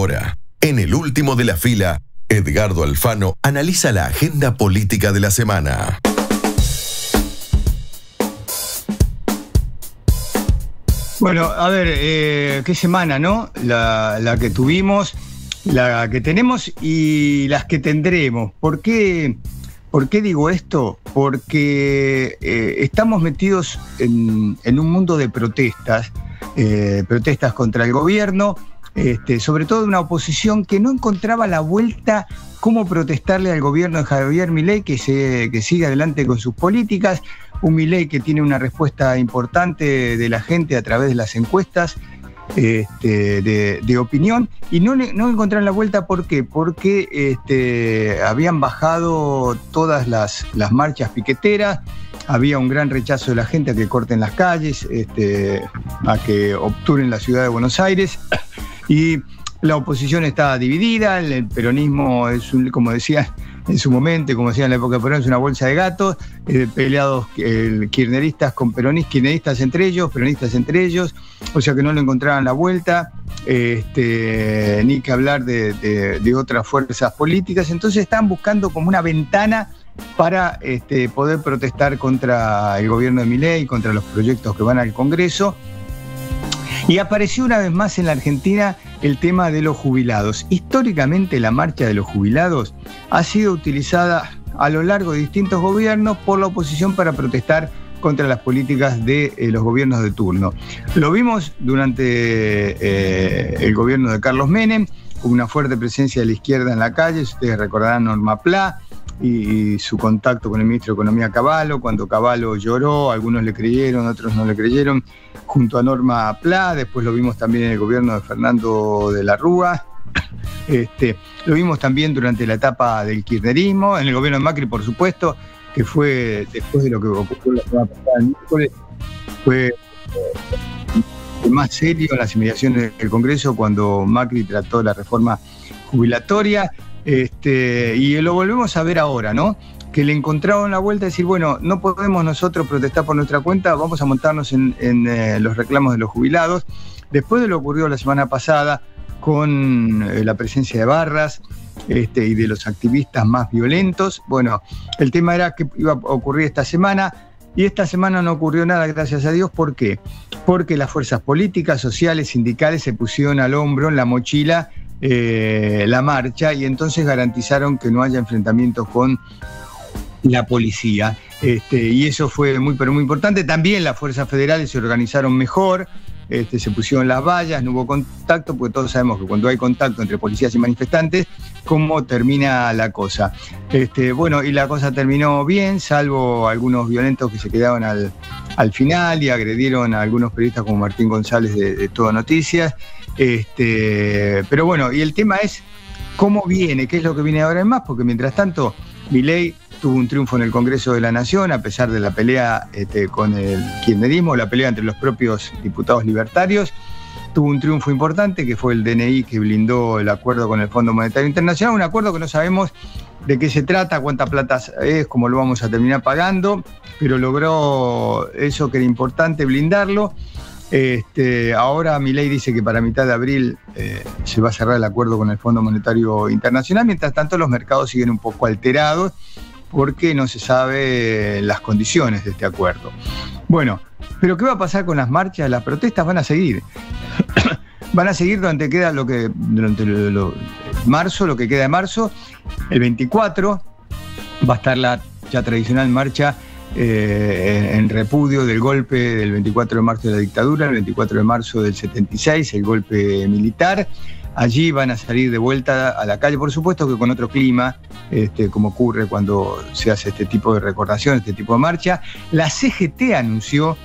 Ahora, en el último de la fila, Edgardo Alfano analiza la agenda política de la semana. Bueno, a ver, qué semana, ¿no? La que tuvimos, la que tenemos y las que tendremos. ¿Por qué digo esto? Porque estamos metidos en un mundo de protestas, protestas contra el gobierno, sobre todo de una oposición que no encontraba la vuelta cómo protestarle al gobierno de Javier Milei, que sigue adelante con sus políticas. Un Milei que tiene una respuesta importante de la gente a través de las encuestas de opinión, y no encontraron la vuelta. ¿Por qué? Porque habían bajado todas las marchas piqueteras, había un gran rechazo de la gente a que corten las calles, a que obturen la ciudad de Buenos Aires, y la oposición está dividida. El peronismo es, como decía en su momento, como decía en la época de Perón, es una bolsa de gatos, peleados kirchneristas con peronistas, kirchneristas entre ellos, peronistas entre ellos, o sea que no le encontraban la vuelta, ni que hablar de otras fuerzas políticas. Entonces están buscando como una ventana para poder protestar contra el gobierno de Milei, contra los proyectos que van al Congreso. Y apareció una vez más en la Argentina el tema de los jubilados. Históricamente la marcha de los jubilados ha sido utilizada a lo largo de distintos gobiernos por la oposición para protestar contra las políticas de los gobiernos de turno. Lo vimos durante el gobierno de Carlos Menem, con una fuerte presencia de la izquierda en la calle. Ustedes recordarán Norma Pla y su contacto con el ministro de Economía Cavallo, cuando Cavallo lloró, algunos le creyeron, otros no le creyeron, junto a Norma Pla. Después lo vimos también en el gobierno de Fernando de la Rúa, lo vimos también durante la etapa del kirchnerismo, en el gobierno de Macri, por supuesto, que fue después de lo que ocurrió la semana pasada el miércoles, fue más serio en las inmediaciones del Congreso cuando Macri trató la reforma jubilatoria. Y lo volvemos a ver ahora, ¿no? Que le encontraron la vuelta de decir, bueno, no podemos nosotros protestar por nuestra cuenta, vamos a montarnos en los reclamos de los jubilados. Después de lo ocurrido la semana pasada con la presencia de barras y de los activistas más violentos, bueno, el tema era que iba a ocurrir esta semana, y esta semana no ocurrió nada, gracias a Dios. ¿Por qué? Porque las fuerzas políticas, sociales, sindicales se pusieron al hombro, en la mochila, la marcha, y entonces garantizaron que no haya enfrentamientos con la policía, y eso fue muy importante. También las fuerzas federales se organizaron mejor, se pusieron las vallas, no hubo contacto, porque todos sabemos que cuando hay contacto entre policías y manifestantes, cómo termina la cosa. Bueno, y la cosa terminó bien, salvo algunos violentos que se quedaron al final y agredieron a algunos periodistas como Martín González de Todo Noticias. Pero bueno, y el tema es cómo viene, qué es lo que viene ahora en más, porque mientras tanto Milei tuvo un triunfo en el Congreso de la Nación, a pesar de la pelea con el kirchnerismo, la pelea entre los propios diputados libertarios. Tuvo un triunfo importante, que fue el DNI, que blindó el acuerdo con el Fondo Monetario Internacional, un acuerdo que no sabemos de qué se trata, cuánta plata es, cómo lo vamos a terminar pagando, pero logró eso que era importante, blindarlo. Ahora Milei dice que para mitad de abril se va a cerrar el acuerdo con el Fondo Monetario Internacional. Mientras tanto, los mercados siguen un poco alterados porque no se sabe las condiciones de este acuerdo. Bueno, pero ¿qué va a pasar con las marchas? Las protestas van a seguir. Van a seguir durante marzo, lo que queda de marzo. El 24 va a estar la ya tradicional marcha en repudio del golpe del 24 de marzo de la dictadura, el 24 de marzo del 76, el golpe militar. Allí van a salir de vuelta a la calle, por supuesto que con otro clima, como ocurre cuando se hace este tipo de recordación, este tipo de marcha. La CGT anunció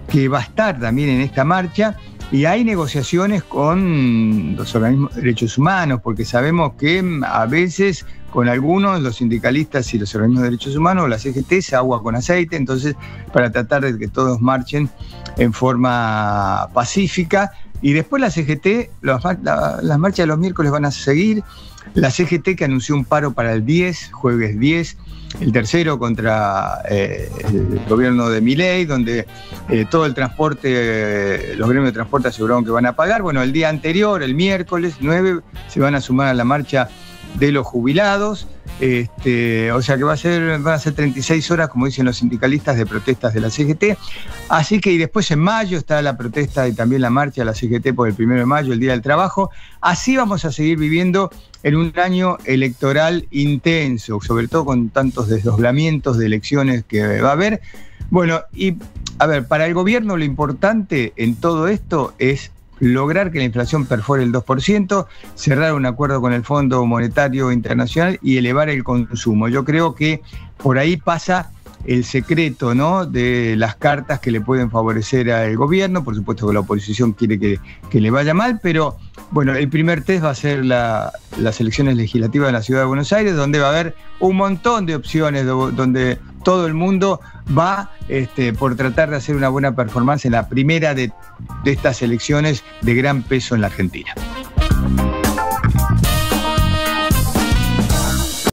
que va a estar también en esta marcha, y hay negociaciones con los organismos de derechos humanos, porque sabemos que a veces con algunos, los sindicalistas y los organismos de derechos humanos, la CGT, se agua con aceite. Entonces, para tratar de que todos marchen en forma pacífica Y después la CGT, las marchas de los miércoles van a seguir. La CGT que anunció un paro para el 10, jueves 10, el tercero contra el gobierno de Milei, donde todo el transporte, los gremios de transporte aseguraron que van a pagar. Bueno, el día anterior, el miércoles 9, se van a sumar a la marcha de los jubilados. O sea que van a ser 36 horas, como dicen los sindicalistas, de protestas de la CGT. Así que, y después en mayo está la protesta y también la marcha de la CGT por el 1 de mayo, el Día del Trabajo. Así vamos a seguir viviendo en un año electoral intenso, sobre todo con tantos desdoblamientos de elecciones que va a haber. Bueno, y a ver, para el gobierno lo importante en todo esto es lograr que la inflación perfore el 2%, cerrar un acuerdo con el Fondo Monetario Internacional y elevar el consumo. Yo creo que por ahí pasa el secreto, ¿no?, de las cartas que le pueden favorecer al gobierno. Por supuesto que la oposición quiere que le vaya mal, pero bueno, el primer test va a ser las elecciones legislativas de la Ciudad de Buenos Aires, donde va a haber un montón de opciones, donde todo el mundo va por tratar de hacer una buena performance en la primera de estas elecciones de gran peso en la Argentina.